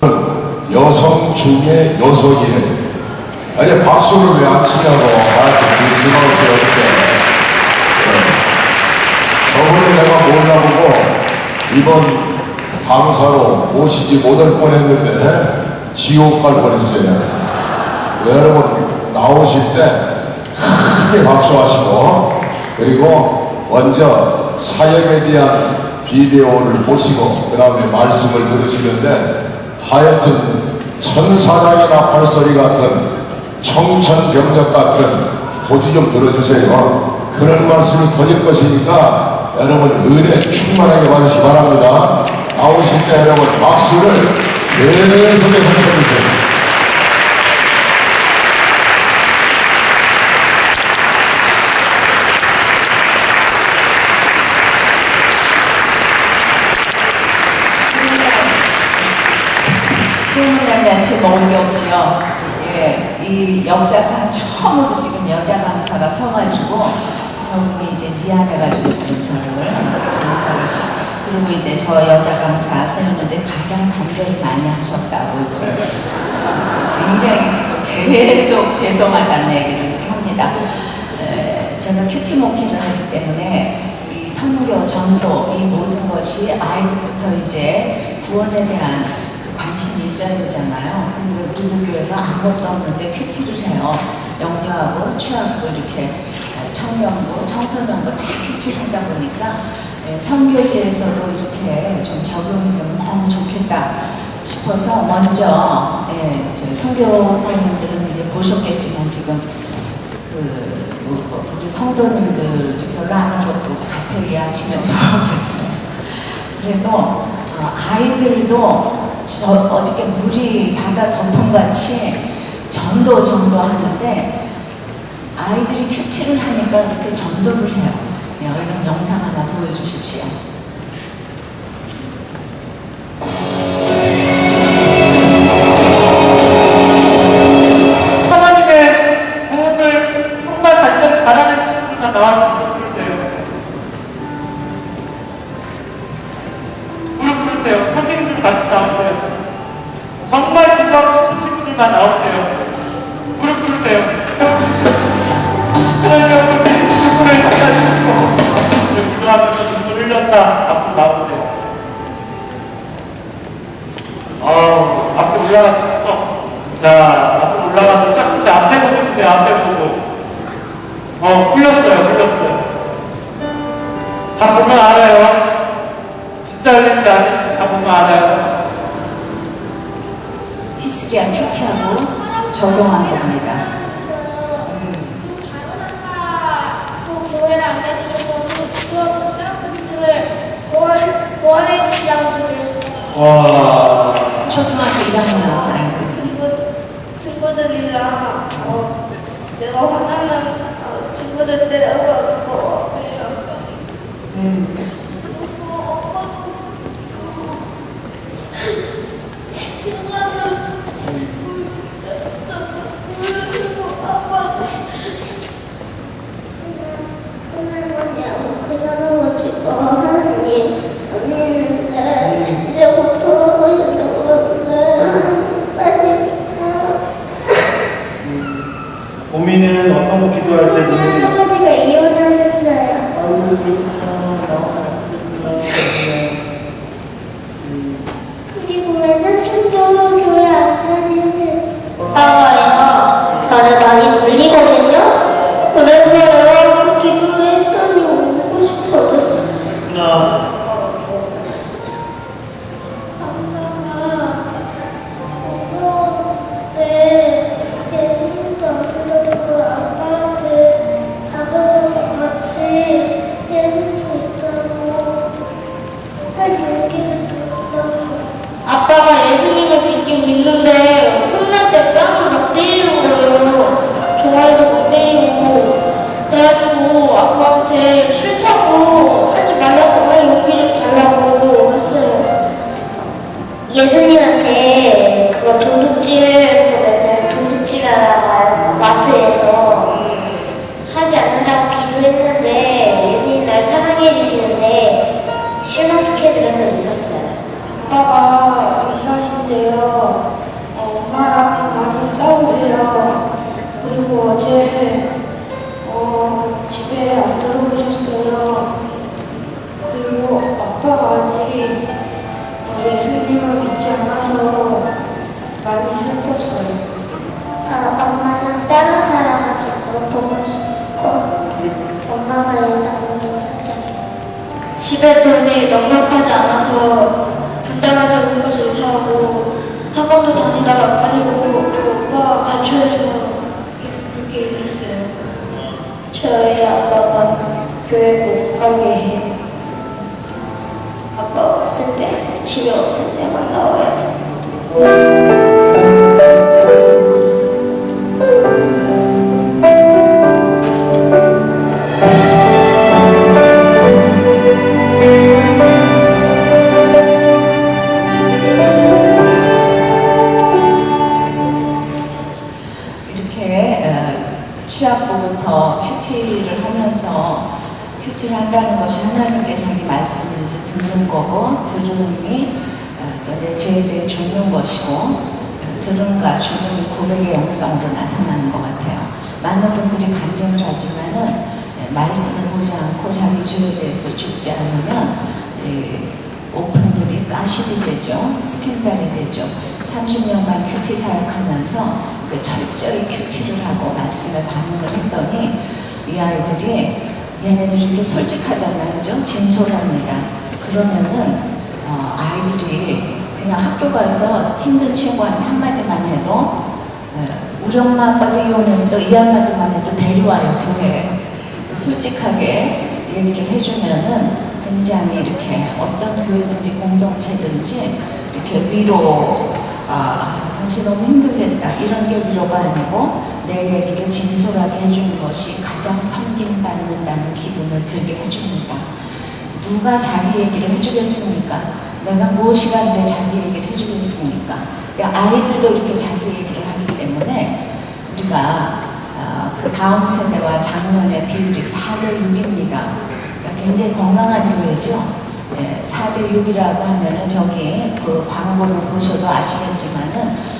여성 중에 여성이에요. 아니 박수를 왜 안 치냐고 나한테 들어가서 어떻게. 저번에 내가 몰라보고 이번 강사로 모시지 못할 뻔했는데 지옥 갈 뻔했어요. 여러분 나오실 때 크게 박수하시고, 그리고 먼저 사역에 대한 비디오를 보시고 그 다음에 말씀을 들으시는데, 하여튼 천사장이나 팔소리 같은 청천벽력 같은 호주 좀 들어주세요. 그런 말씀이 터질 것이니까 여러분 은혜 충만하게 받으시기 바랍니다. 나오실 때 여러분 박수를 계속해서 쳐주세요. 소문난한테 먹은 게 없지요. 예, 이 역사상 처음으로 지금 여자 강사가 서가지고 저분이 이제 미안해가지고 지금 저를 강사를 그리고 이제 저 여자 강사 세우는데 가장 반대를 많이 하셨다고 이제 굉장히 지금 계속 죄송하다는 얘기를 이렇게 합니다. 제가 큐티 목회를 하기 때문에 이 선교, 전도 이 모든 것이 아이들부터 이제 구원에 대한 관심이 있어야 되잖아요. 근데 우리 교회가 아무것도 없는데 큐티를 해요. 영유아부, 취학부, 이렇게 청년부, 청소년부 다 큐티를 하다 보니까 선교지에서도 이렇게 좀 적용이 되면 너무 좋겠다 싶어서 먼저 선교사님들은 이제 보셨겠지만 지금 우리 성도님들이 별로 아는 것도 같아요. 아침에 물어보겠어요. 그래도 아이들도 어저께 물이 바다 덮음같이 전도하는데 아이들이 큐티를 하니까 이렇게 전도를 해요. 네, 얼른 영상 하나 보여주십시오. 하나님의 구원을 정말 간절히 바라는 친구가 나왔으면 좋겠어요. 무릎 꿇으세요. 선생님들 같이 나오세요. 정말 기도하고 싶은 친구들만 나오세요. 무릎 꿇으세요. 하나님 아버지, 누구를 받아주시고 기도하면서 눈물 흘렸다. 앞으로 나오세요. 앞으로 올라가서 자, 앞으로 올라가서 짝수대 앞에 보고 있어요. 앞에 보고 흘렸어요. 다 보면 알아요. 진짜 흘린지 아닌지 다 보면 알아요. 히스기야 큐티하고 적용한 겁니다. 교회를 안 다니셔서 그런 사람들을 보완해 주시라고 그랬어요. 와. 초등학교 1학년 아이들. 친구들이랑 내가 화나면 친구들 때려가고 고민은 어떤 거 기도할 때 할아버지가 이혼하셨어요. 그리고 왜 삼촌도 교회 안 다니세요? 오빠가요, 저를 많이 놀리거든요? 그래서요, 기도를 했더니 오고 싶어졌어요. 무서운데 예수님도 안 믿어서 아빠한테 엄마랑 많이 싸우세요. 그리고 어제 집에 안 들어오셨어요. 그리고 아빠가 아직 예수님을 믿지 않아서 많이 슬펐어요. 엄마는 다른 사람을 자꾸 보고 싶고 엄마가 예상을 못하잖아요. 집에 돈이 넉넉하지 않아서 분담해서 물건을 사고 학원도 다니다가 안 다니고 그리고 오빠가 가출해서 이렇게 됐어요. 저희 아빠가 교회 못 가게 해요. 아빠 없을 때, 집에 없을 때만 나와요. 취학부부터 큐티를 하면서 큐티를 한다는 것이 하나님께 자기 말씀을 이제 듣는 거고 들음이 또 내 죄에 대해 죽는 것이고 들음과 죽음이 고백의 영성으로 나타나는 것 같아요. 많은 분들이 간증을 하지만은 말씀을 보지 않고 자기 죄에 대해서 죽지 않으면 오픈들이 가십이 되죠. 스캔들이 되죠. 30년간 큐티 사역하면서 그 철저히 큐티를 하고 말씀에 반응을 했더니 이 아이들이 얘네들이 이렇게 솔직하잖아요. 그죠? 진솔합니다. 그러면은 아이들이 그냥 학교 가서 힘든 친구한테 한마디만 해도 우리 엄마 아빠도 이혼했어 이 한마디만 해도 데려와요 교회에. 솔직하게 얘기를 해주면은 굉장히 이렇게 어떤 교회든지 공동체든지 이렇게 위로 당신 너무 힘들겠다 이런 게 위로가 아니고 내 얘기를 진솔하게 해주는 것이 가장 섬김받는다는 기분을 들게 해줍니다. 누가 자기 얘기를 해주겠습니까? 내가 무엇이간데 자기 얘기를 해주겠습니까? 아이들도 이렇게 자기 얘기를 하기 때문에 우리가 그 다음 세대와 작년의 비율이 4대6입니다. 그러니까 굉장히 건강한 교회죠. 4대6이라고 하면은 저기 그 광고를 보셔도 아시겠지만은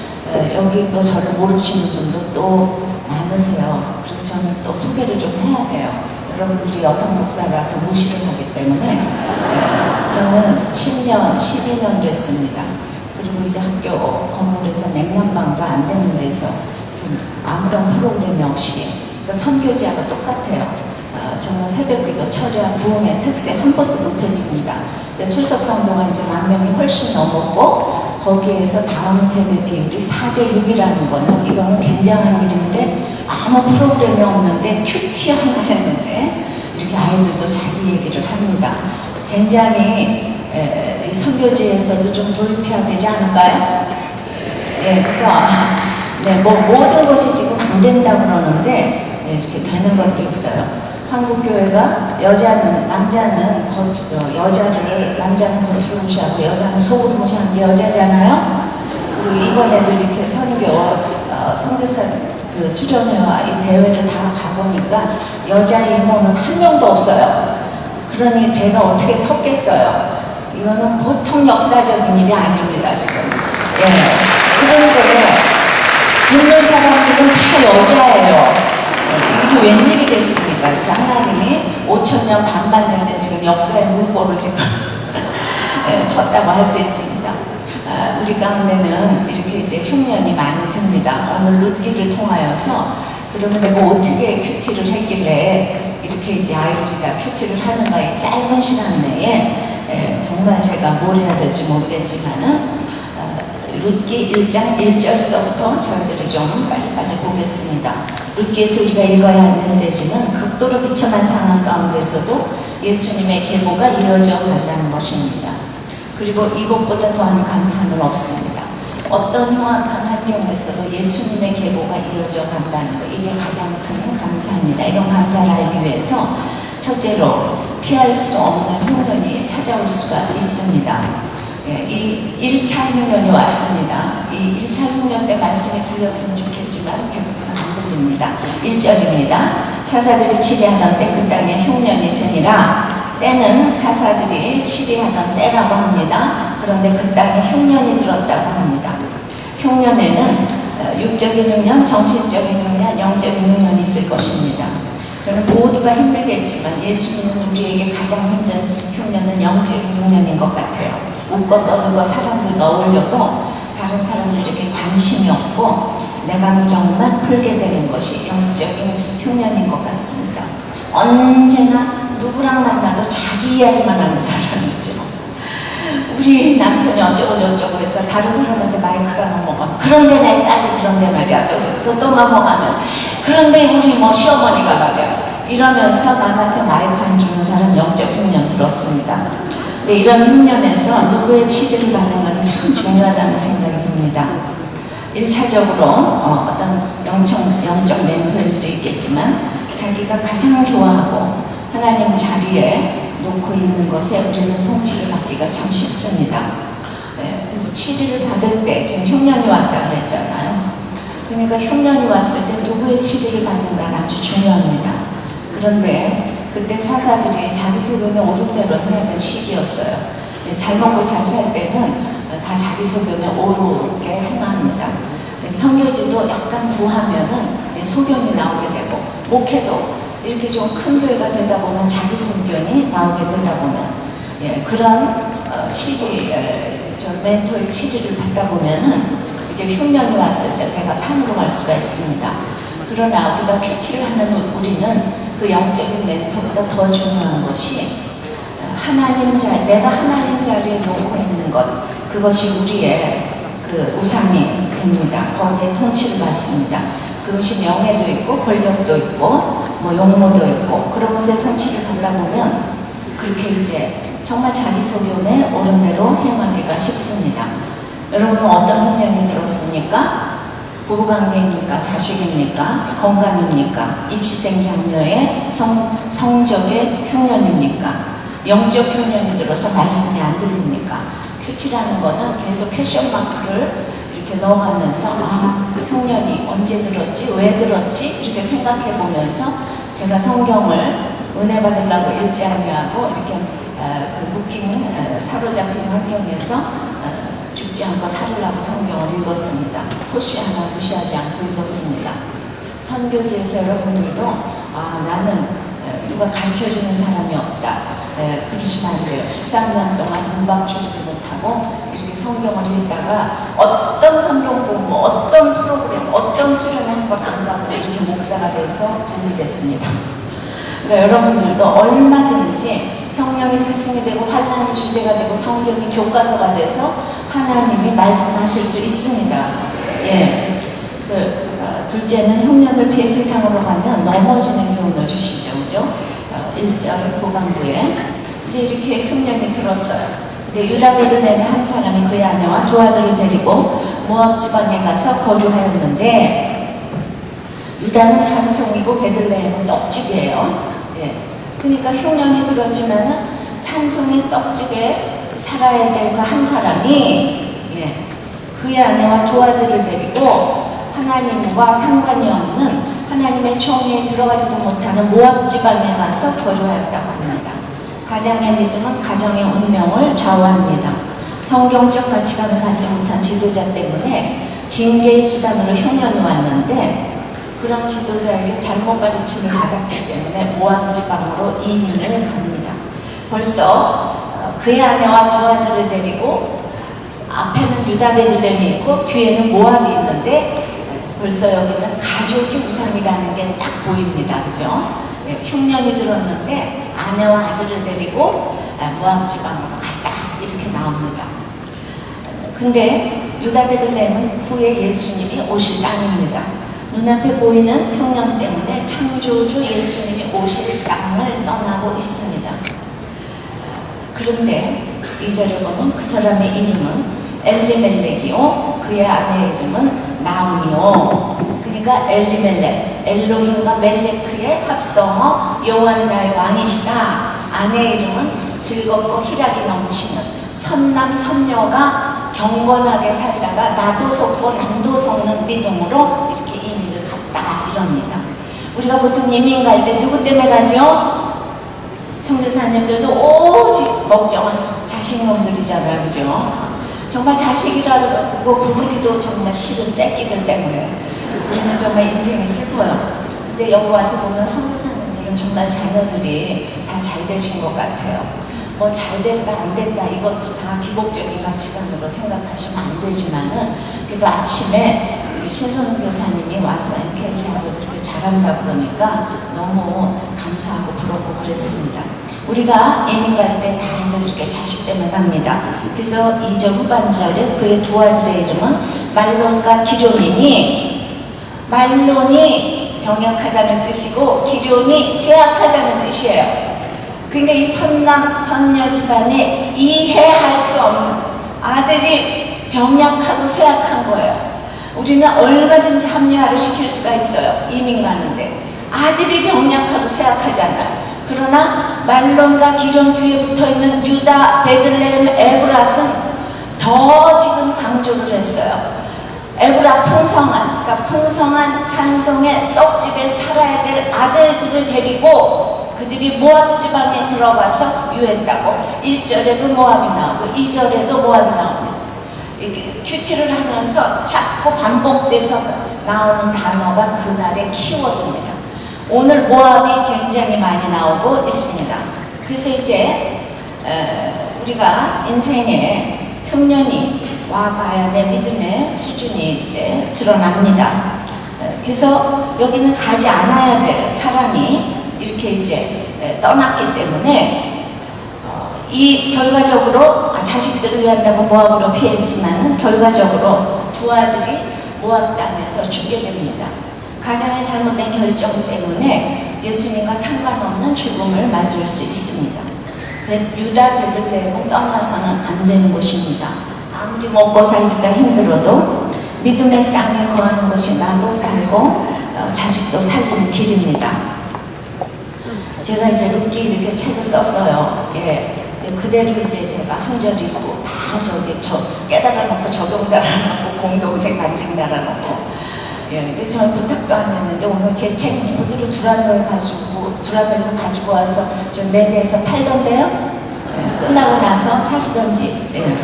여기 또 저를 모르시는 분도 또 많으세요. 그래서 저는 또 소개를 좀 해야 돼요. 여러분들이 여성 목사라서 무시를 하기 때문에 저는 10년, 12년 됐습니다. 그리고 이제 학교 건물에서 냉난방도 안 되는 데서 아무런 프로그램이 없이 그러니까 선교지하고 똑같아요. 정말 새벽기도 철야 부흥의 특세 한 번도 못했습니다. 출석 성도가 이제 10,000명이 훨씬 넘었고 거기에서 다음 세대 비율이 4대6이라는 거는 이거는 굉장한 일인데 아무 프로그램이 없는데 큐티 하나 했는데 이렇게 아이들도 자기 얘기를 합니다. 굉장히 이 선교지에서도 좀 도입해야 되지 않을까요? 그래서 뭐 모든 것이 지금 안 된다고 그러는데 이렇게 되는 것도 있어요. 한국 교회가 남자는 겉으로 무시하고 여자는 속으로 무시하는 게 여자잖아요. 그리고 이번에도 이렇게 선교사 그 수련회와 이 대회를 다 가보니까 여자 이모는 한 명도 없어요. 그러니 제가 어떻게 섰겠어요? 이거는 보통 역사적인 일이 아닙니다 지금. 그런데 듣는 사람들은 다 여자예요. 이게 웬일이겠습니까? 그래서 하나님이 5,000년 반만 내내 지금 역사의 물꼬를 지금 텄다고 할 수 있습니다. 우리 가운데는 이렇게 이제 흉년이 많이 듭니다. 오늘 룻기를 통하여서 그러면 내가 어떻게 큐티를 했길래 이렇게 이제 아이들이 다 큐티를 하는가 이 짧은 시간 내에 정말 제가 뭘 해야 될지 모르겠지만은 룻기 1장 1절서부터 저희들이 좀 빨리빨리 보겠습니다. 룻기에서 우리가 읽어야 할 메시지는 극도로 비참한 상황 가운데서도 예수님의 계보가 이어져 간다는 것입니다. 그리고 이것보다 더한 감사는 없습니다. 어떤 흉악한 환경에서도 예수님의 계보가 이어져 간다는 것, 이게 가장 큰 감사입니다. 이런 감사를 알기 위해서 첫째로 피할 수 없는 흉년이 찾아올 수가 있습니다. 이 1차 흉년이 왔습니다. 이 1차 흉년 때 말씀이 들렸으면 좋겠지만 대부분 안 들립니다. 1절입니다. 사사들이 치리하던 때 그 땅에 흉년이 드니라. 때는 사사들이 치리하던 때라고 합니다. 그런데 그 땅에 흉년이 들었다고 합니다. 흉년에는 육적인 흉년, 정신적인 흉년, 영적인 흉년이 있을 것입니다. 저는 모두가 힘들겠지만 예수 믿는 우리에게 가장 힘든 흉년은 영적인 흉년인 것 같아요. 웃고 떠들고 사람들과 어울려도 다른 사람들에게 관심이 없고 내 감정만 풀게 되는 것이 영적인 흉년인 것 같습니다. 언제나 누구랑 만나도 자기 이야기만 하는 사람이죠. 우리 남편이 어쩌고 저쩌고 해서 다른 사람한테 마이크가 넘어가면 그런데 내 딸이 그런데 말이야 또 넘어가면 그런데 우리 뭐 시어머니가 말이야 이러면서 남한테 마이크 안 주는 사람 영적 흉년 들었습니다. 근데 이런 흉년에서 누구의 치료를 받는 건 참 중요하다는 생각이 듭니다. 1차적으로 어떤 영적 멘토일 수 있겠지만 자기가 가장 좋아하고 하나님 자리에 놓고 있는 것에 우리는 통치를 받기가 참 쉽습니다. 그래서 치료를 받을 때 지금 흉년이 왔다 그랬잖아요. 그러니까 흉년이 왔을 때 누구의 치료를 받는가는 아주 중요합니다. 그런데 그때 사사들이 자기 소견에 오른 대로 해내던 시기였어요. 잘 먹고 잘 살 때는 다 자기 소견에 오르게 행합니다. 선교지도 약간 부하면은 소견이 나오게 되고 목회도 이렇게 좀 큰 교회가 되다 보면 자기 소견이 나오게 되다 보면 그런 저 멘토의 치료를 받다 보면은 이제 흉년이 왔을 때 배가 산으로 갈 수가 있습니다. 그러나 우리가 큐티를 하는 우리는 그 영적인 멘토보다 더 중요한 것이 내가 하나님 자리에 놓고 있는 것, 그것이 우리의 그 우상이 됩니다. 거기에 통치를 받습니다. 그것이 명예도 있고 권력도 있고 뭐 용모도 있고 그런 것에 통치를 받다 보면 그렇게 이제 정말 자기 소견에 옳은 대로 행하기가 쉽습니다. 여러분은 어떤 흉년이 들었습니까? 부부관계입니까? 자식입니까? 건강입니까? 입시생 자녀의 성적의 흉년입니까? 영적 흉년이 들어서 말씀이 안 들립니까? 큐티라는 거는 계속 퀘션 마크를 이렇게 넣어가면서 흉년이 언제 들었지? 왜 들었지? 이렇게 생각해 보면서 제가 성경을 은혜 받으려고 읽지 아니하고 이렇게 묶이는 사로잡힌 환경에서 죽지 않고 살으려고 성경을 읽었습니다. 토시 하나 무시하지 않고 읽었습니다. 선교지에서 여러분들도 나는 누가 가르쳐주는 사람이 없다. 그러시면 안 돼요. 13년 동안 문방 주지도 못하고 이렇게 성경을 읽다가 어떤 성경 공부, 어떤 프로그램, 어떤 수련 한 번 안 가고 이렇게 목사가 돼서 부흥이 됐습니다. 그러니까 여러분들도 얼마든지 성령이 스승이 되고 환난이 주제가 되고 성경이 교과서가 돼서 하나님이 말씀하실 수 있습니다. 그래서 둘째는 흉년을 피해 세상으로 가면 넘어지는 기운을 주시죠. 그죠? 1절 후반부에 이제 이렇게 흉년이 들었어요. 근데 유다 베들레헴의 한 사람이 그의 아내와 두 아들을 데리고 모압 지방에 가서 거류하였는데 유다는 찬송이고 베들레헴은 떡집이에요. 그러니까 흉년이 들었지만은 찬송이 떡집에 살아야 될 그 한 사람이 그의 아내와 두 아들을 데리고 하나님과 상관이 없는 하나님의 총회에 들어가지도 못하는 모압 지방에 가서 거주하였다고 합니다. 가정의 믿음은 가정의 운명을 좌우합니다. 성경적 가치관을 갖지 못한 지도자 때문에 징계의 수단으로 흉년이 왔는데 그런 지도자에게 잘못 가르침을 받았기 때문에 모압 지방으로 이민을 갑니다. 벌써 그의 아내와 두 아들을 데리고 앞에는 유다 베들레헴이 있고 뒤에는 모압이 있는데 벌써 여기는 가족이 우상이라는 게 딱 보입니다. 그죠? 흉년이 들었는데 아내와 아들을 데리고 모압 지방으로 갔다 이렇게 나옵니다. 근데 유다 베들레헴은 후에 예수님이 오실 땅입니다. 눈앞에 보이는 흉년 때문에 창조주 예수님이 오실 땅을 떠나고 있습니다. 그런데 2절에 보면 그 사람의 이름은 엘리멜렉이요 그의 아내의 이름은 나오미요. 그러니까 엘리멜렉, 엘로힘과 멜레크의 합성어 여호와는 나의 왕이시다. 아내의 이름은 즐겁고 희락이 넘치는 선남 선녀가 경건하게 살다가 나도 속고 남도 속는 믿음으로 이렇게 이민을 갔다 이럽니다. 우리가 보통 이민 갈 때 누구 때문에 가죠? 청교사님들도 오직 걱정은 자식놈들이잖아요. 그죠? 정말 자식이라고 부르기도 정말 싫은 새끼들 때문에 우리는 정말 인생이 슬퍼요. 근데 여기 와서 보면 선교사님들은 정말 자녀들이 다 잘 되신 것 같아요. 뭐 잘 됐다 안 됐다 이것도 다 기복적인 가치관으로 생각하시면 안 되지만은 그래도 아침에 우리 신선우 교사님이 와서 MK사하고 그렇게 잘한다 그러니까 너무 감사하고 부럽고 그랬습니다. 우리가 이민 갈 때 다들 이렇게 자식 때문에 갑니다. 그래서 2절 후반절에 그의 두 아들의 이름은 말론과 기럯이니, 말론이 병약하다는 뜻이고 기럯이 쇠약하다는 뜻이에요. 그러니까 이 선남 선녀 집안에 이해할 수 없는 아들이 병약하고 쇠약한 거예요. 우리는 얼마든지 합리화를 시킬 수가 있어요. 이민 가는데 아들이 병약하고 쇠약하잖아요. 그러나 말론과 기럯 뒤에 붙어있는 유다, 베들레헴, 에브랏은 더 지금 강조를 했어요. 에브라 풍성한, 그러니까 풍성한 찬송의 떡집에 살아야 될 아들들을 데리고 그들이 모압 지방에 들어가서 유했다고. 1절에도 모압이 나오고 2절에도 모압이 나옵니다. 이렇게 큐티를 하면서 자꾸 반복돼서 나오는 단어가 그날의 키워드입니다. 오늘 모압이 굉장히 많이 나오고 있습니다. 그래서 이제 우리가 인생에 흉년이 와봐야 내 믿음의 수준이 이제 드러납니다. 그래서 여기는 가지 않아야 될 사람이 이렇게 이제 떠났기 때문에 이 결과적으로 자식들을 위한다고 모압으로 피했지만은 결과적으로 두 아들이 모압 땅에서 죽게 됩니다. 가장의 잘못된 결정 때문에 예수님과 상관없는 죽음을 맞을 수 있습니다. 유다 베들레헴은 떠나서는 안 되는 곳입니다. 아무리 먹고 살기가 힘들어도 믿음의 땅에 거하는 것이 나도 살고 자식도 살리는 길입니다. 제가 이제 룻기 이렇게 책을 썼어요. 예. 그대로 이제 제가 한 절 읽고 다 저기 깨달아놓고 적용 달아놓고 공동체 간증 달아놓고. 예. 근데 저는 부탁도 안 했는데 오늘 제 책 그대로 두란노에서 가지고 와서 좀 매대에서 팔던데요. 예. 끝나고 나서 사시던지. 예.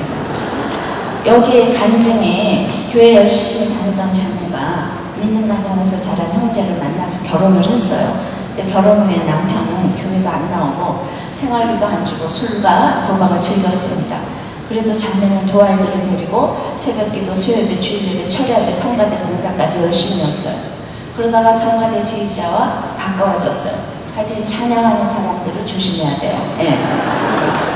여기에 간증이 교회 열심히 다니던 자매가 믿는 가정에서 자란 형제를 만나서 결혼을 했어요. 근데 결혼 후에 남편은 교회도 안 나오고 생활비도 안 주고 술과 도박을 즐겼습니다. 그래도 자매는 두 아이들을 데리고 새벽기도, 수요예배, 주일예배, 철야예배, 성가대 봉사까지 열심히 했어요. 그러다가 성가대 지휘자와 가까워졌어요. 하여튼 찬양하는 사람들을 조심해야 돼요. 예.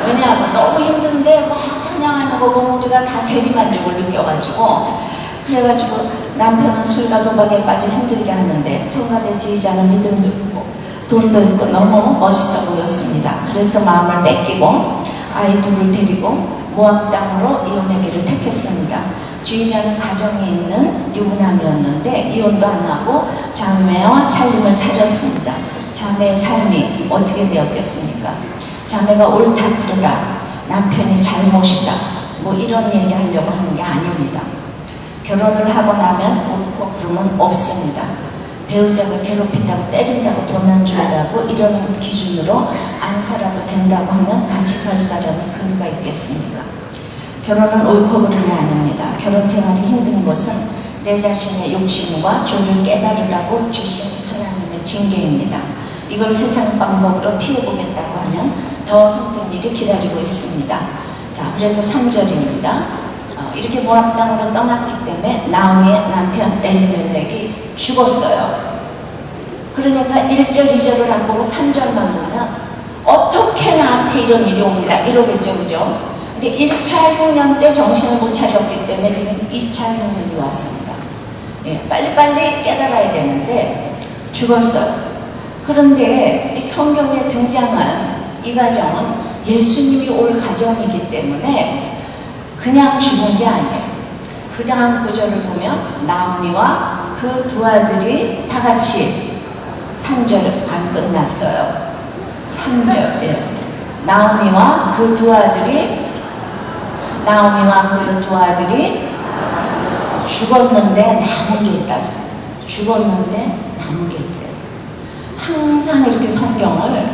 왜냐하면 너무 힘든데 막 찬양하는 거 보면 우리가 다 대리만족을 느껴가지고 그래가지고 남편은 술과 도박에 빠져 힘들게 하는데 성가대 지휘자는 믿음도 있고 돈도 있고 너무 멋있어 보였습니다. 그래서 마음을 뺏기고 아이 둘을 데리고 모압 땅으로 이혼의 길을 택했습니다. 지휘자는 가정에 있는 유부남이었는데 이혼도 안 하고 자매와 살림을 차렸습니다. 자매의 삶이 어떻게 되었겠습니까? 자매가 옳다 그르다, 남편이 잘못이다, 뭐 이런 얘기 하려고 하는 게 아닙니다. 결혼을 하고 나면 옳고 그름은 없습니다. 배우자가 괴롭힌다고 때린다고 돈 안 준다고 이런 기준으로 안 살아도 된다고 하면 같이 살 사람이 근거가 있겠습니까? 결혼은 옳고 그름이 아닙니다. 결혼 생활이 힘든 것은 내 자신의 욕심과 죄를 깨달으라고 주신 하나님의 징계입니다. 이걸 세상 방법으로 피해보겠다고 하면 더 힘든 일이 기다리고 있습니다. 자, 그래서 3절입니다. 이렇게 모압 땅으로 떠났기 때문에 나오미의 남편 엘리멜렉이 죽었어요. 그러니까 1절, 2절을 안 보고 3절만 보면 어떻게 나한테 이런 일이 옵니다 이러겠죠, 그죠? 근데 1차 흉년 때 정신을 못 차렸기 때문에 지금 2차 흉년이 왔습니다. 예, 빨리빨리 깨달아야 되는데 죽었어요. 그런데 이 성경에 등장한 이 가정은 예수님이 올 가정이기 때문에 그냥 죽은 게 아니에요. 그 다음 구절을 보면 나오미와 그 두 아들이 다 같이 3절 안 끝났어요. 3절. 예. 나오미와 그 두 아들이 죽었는데 남은 게 있다. 죽었는데 남은 게 있대요. 항상 이렇게 성경을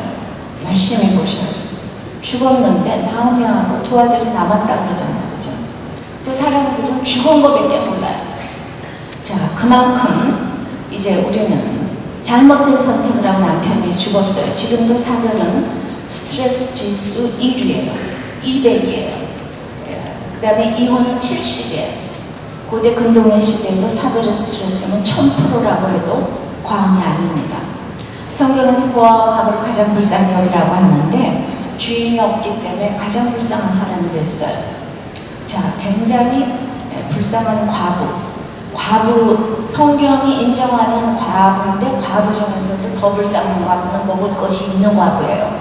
열심히 보셔야 돼요. 죽었는데 나오미하고 두 아들이 남았다 그러잖아요. 그죠? 그 사람들은 죽은 거밖에 몰라요. 자, 그만큼 이제 우리는 잘못된 선택을 하고 남편이 죽었어요. 지금도 사별은 스트레스 지수 1위예요. 200이에요. 그 다음에 이혼은 70이에요. 고대 근동의 시대에도 사별의 스트레스는 1000%라고 해도 과언이 아닙니다. 성경에서 보아와 합을 가장 불쌍히 여기라고 하는데 주인이 없기 때문에 가장 불쌍한 사람이 됐어요. 자, 굉장히 불쌍한 과부, 성경이 인정하는 과부인데 과부 중에서도 더 불쌍한 과부는 먹을 것이 있는 과부예요.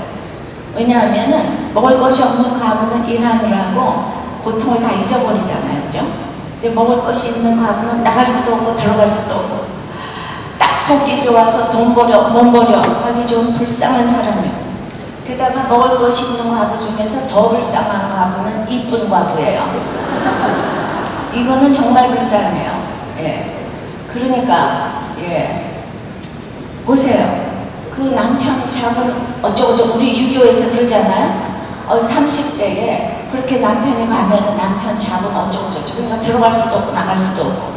왜냐하면은 먹을 것이 없는 과부는 일하느라고 고통을 다 잊어버리잖아요. 그죠? 근데 먹을 것이 있는 과부는 나갈 수도 없고 들어갈 수도 없고 딱 속기 좋아서 돈 버려, 몸 버려 하기 좋은 불쌍한 사람이에요. 게다가 먹을 것이 있는 과부 중에서 더 불쌍한 과부는 이쁜 과부예요. 이거는 정말 불쌍해요. 예. 그러니까, 예. 보세요. 그 남편 잡은 어쩌고저쩌고 우리 유교에서 그러잖아요. 30대에 그렇게 남편이 가면은 남편 잡은 어쩌고저쩌고 그러니까 들어갈 수도 없고 나갈 수도 없고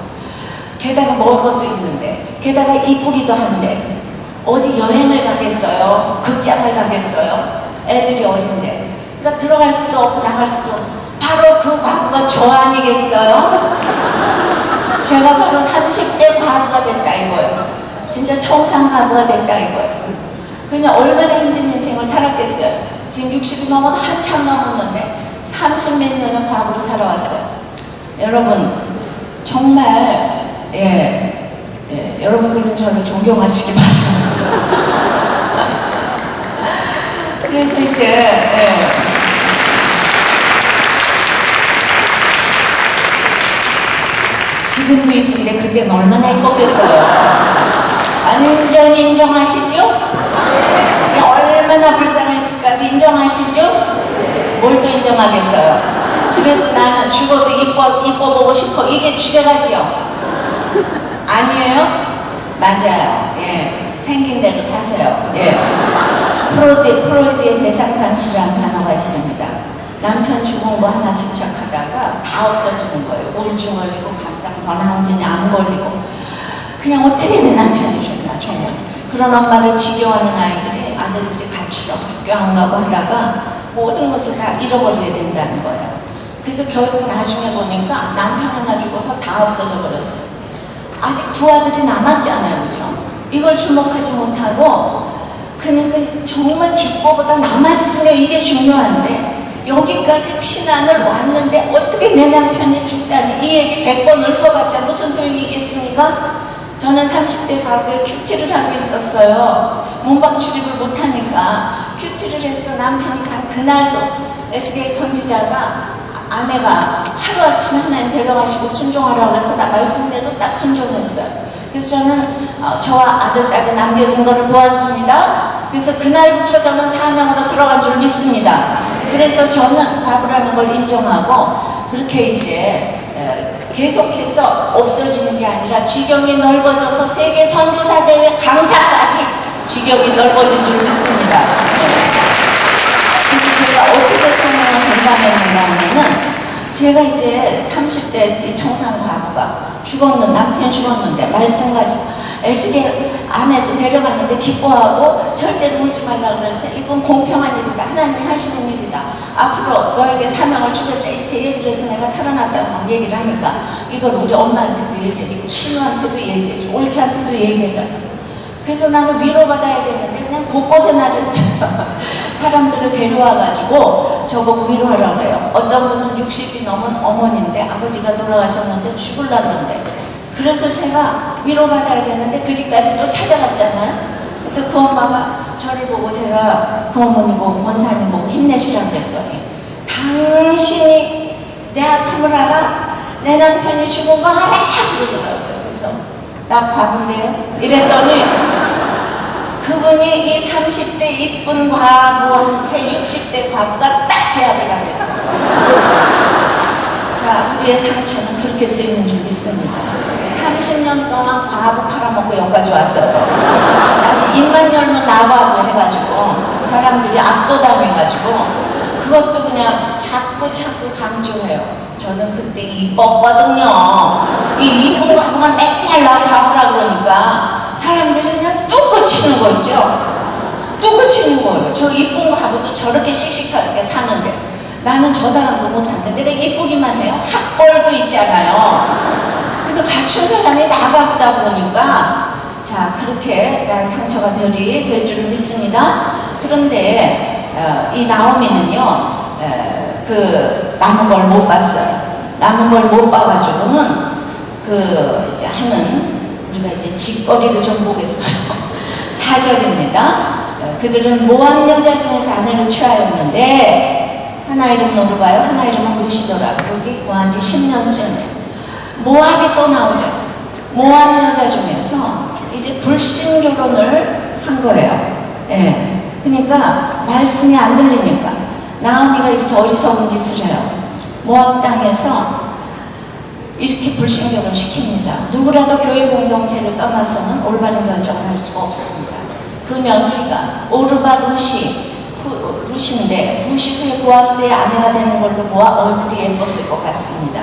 게다가 먹을 것도 있는데 게다가 이쁘기도 한데 어디 여행을 가겠어요? 극장을 가겠어요? 애들이 어린데 그러니까 들어갈 수도 없고 나갈 수도 없고 바로 그 과부가 저 아니겠어요? 제가 바로 30대 과부가 됐다 이거예요. 진짜 청산 과부가 됐다 이거예요. 그냥 얼마나 힘든 인생을 살았겠어요. 지금 60이 넘어도 한참 넘었는데 30몇 년을 과부로 살아왔어요. 여러분 정말 여러분들은 저를 존경하시기 바랍니다. 그래서 이제 지금도 이쁜데 그때는 얼마나 이뻤겠어요. 완전 인정하시죠? 얼마나 불쌍했을까도 인정하시죠? 뭘 또 인정하겠어요? 그래도 나는 죽어도 이뻐보고 싶어. 이게 주제가지요? 아니에요? 맞아요. 예. 생긴 대로 사세요. 예. 프로이드의 대상상실이라는 단어가 있습니다. 남편 죽은 거 하나 집착하다가 다 없어지는 거예요. 우울증 걸리고 갑상선, 항진이 암 걸리고 그냥 어떻게 내 남편이 죽나 정말. 그런 엄마를 지겨워하는 아들들이 가출하고 학교 안 가고 하다가 모든 것을 다 잃어버리게 된다는 거예요. 그래서 결국 나중에 보니까 남편 하나 죽어서 다 없어져 버렸어요. 아직 두 아들이 남았잖아요. 그죠? 이걸 주목하지 못하고 그러니까 정말 죽고보다 남았으면 이게 중요한데 여기까지 피난을 왔는데 어떻게 내 남편이 죽다니 이 얘기 100번 읊어봤자 무슨 소용이 있겠습니까? 저는 30대 과부에 큐티를 하고 있었어요. 문방 출입을 못하니까 큐티를 해서 남편이 간 그날도 SK 선지자가 아내가 하루아침에 하나님 데려가시고 순종하라고 그래서 나 말씀대로 딱 순종했어요. 그래서 저는 저와 아들, 딸이 남겨진 것을 보았습니다. 그래서 그날부터 저는 사명으로 들어간 줄 믿습니다. 그래서 저는 과부라는 걸 인정하고 그렇게 이제 계속해서 없어지는 게 아니라 지경이 넓어져서 세계 선교사 대회 강사까지 지경이 넓어진 줄 믿습니다. 그래서 제가 어떻게 설명을 공감했는가 하면은 제가 이제 30대 이 청산 과부가 남편이 죽었는데 말씀 가지고 SK 아내도 데려갔는데 기뻐하고 절대로 울지 말라고 그랬어요. 이건 공평한 일이다. 하나님이 하시는 일이다. 앞으로 너에게 사명을 주겠다. 이렇게 얘기를 해서 내가 살아났다고 막 얘기를 하니까 이걸 우리 엄마한테도 얘기해주고 신우한테도 얘기해주고 올케한테도 얘기해달라고. 그래서 나는 위로받아야 되는데 그냥 곳곳에 나를 사람들을 데려와가지고 저보고 위로하라고 그래요. 어떤 분은 60이 넘은 어머니인데 아버지가 돌아가셨는데 죽으려는데 그래서 제가 위로받아야 되는데 그 집까지 또 찾아갔잖아요. 그래서 그 엄마가 저를 보고 제가 그 어머니 보고 권사님 보고 힘내시라고 그랬더니 당신이 내 아픔을 알아? 내 남편이 죽은 거 알아? 그러더라고요. 그래서 나 과부인데요? 이랬더니 그분이 이 30대 이쁜 과부한테 60대 과부가 딱 제압을 당했어요. 자, 우리의 상처는 그렇게 쓰이는 줄 믿습니다. 30년 동안 과부 팔아먹고 여기까지 왔어요. 나는 입만 열면 나과부 해가지고 사람들이 압도당해가지고 그것도 그냥 자꾸 강조해요. 저는 그때 이뻤거든요. 이 이쁜 거 하고만 맨날 나 봐보라 그러니까 사람들이 그냥 뚝 치는 거 있죠. 뚝 치는 거예요. 저 이쁜 거 하고도 저렇게 씩씩하게 사는데 나는 저 사람도 못한데 내가 이쁘기만 해요. 학벌도 있잖아요. 근데 갖춘 사람이 나가보다 보니까 자 그렇게 나의 상처가 별이 될 줄을 믿습니다. 그런데 이 나오미는요 그 남은 걸 못 봤어요. 남은 걸 못 봐가지고는 그 이제 하는 우리가 이제 짓거리를 좀 보겠어요. 4절입니다. 그들은 모압 여자 중에서 아내를 취하였는데 하나 이름 노르바요, 하나 이름은 루시더라. 여기 구한 지 10년쯤 모압이 또 나오죠. 모압 여자 중에서 이제 불신 결혼을 한 거예요. 예. 그러니까 말씀이 안 들리니까 나오미가 이렇게 어리석은 짓을 해요. 모압 땅에서 이렇게 불신 결혼 시킵니다. 누구라도 교회 공동체를 떠나서는 올바른 결정을 할 수가 없습니다. 그 며느리가 오르바 루시인데 루시 후에 보아스의 아내가 되는 걸로 보아 얼굴이 예뻤을 것 같습니다.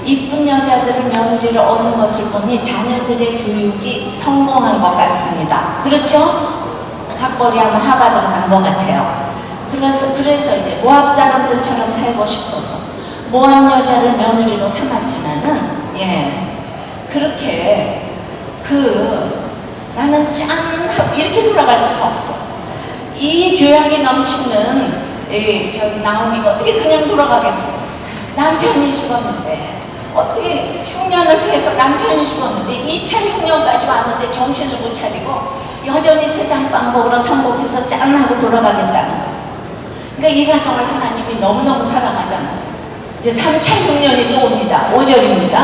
이쁜 여자들을 며느리를 얻은 것을 보니 자녀들의 교육이 성공한 것 같습니다. 그렇죠? 학벌이 아마 하버드를 간 것 같아요. 그래서 이제 모압 사람들처럼 살고 싶어서 모압 여자를 며느리로 삼았지만은 그렇게 나는 짠 하고 이렇게 돌아갈 수가 없어. 이 교양이 넘치는 저기 나오미가 어떻게 그냥 돌아가겠어요? 남편이 죽었는데 어떻게 흉년을 피해서 남편이 죽었는데 2차 흉년까지 왔는데 정신을 못 차리고 여전히 세상 방법으로 선곡해서 짠 하고 돌아가겠다는 거예요. 그러니까 이 가정을 하나님이 너무너무 사랑하잖아요. 이제 3차 흉년이 또 옵니다. 5절입니다.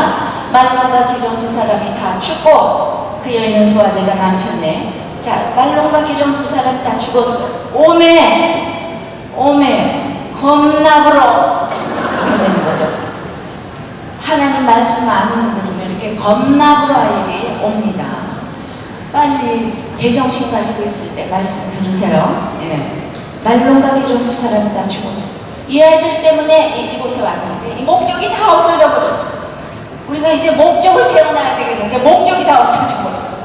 말론과 기룡 두 사람이 다 죽고 그 여인은 두 아들과 남편네. 자, 말론과 기룡 두 사람이 다 죽었어요. 오메 겁나 불어 이렇게 되는 거죠. 하나님 말씀 안 들으면 이렇게 겁나 불어할 일이 옵니다. 빨리 제정신 가지고 있을 때 말씀 들으세요. 말론과 기룡 두 사람이 다 죽었어요. 이 아이들 때문에 이곳에 왔는데 이 목적이 다 없어져 버렸어요. 우리가 이제 목적을 세워놔야 되겠는데 목적이 다 없어져 버렸어요.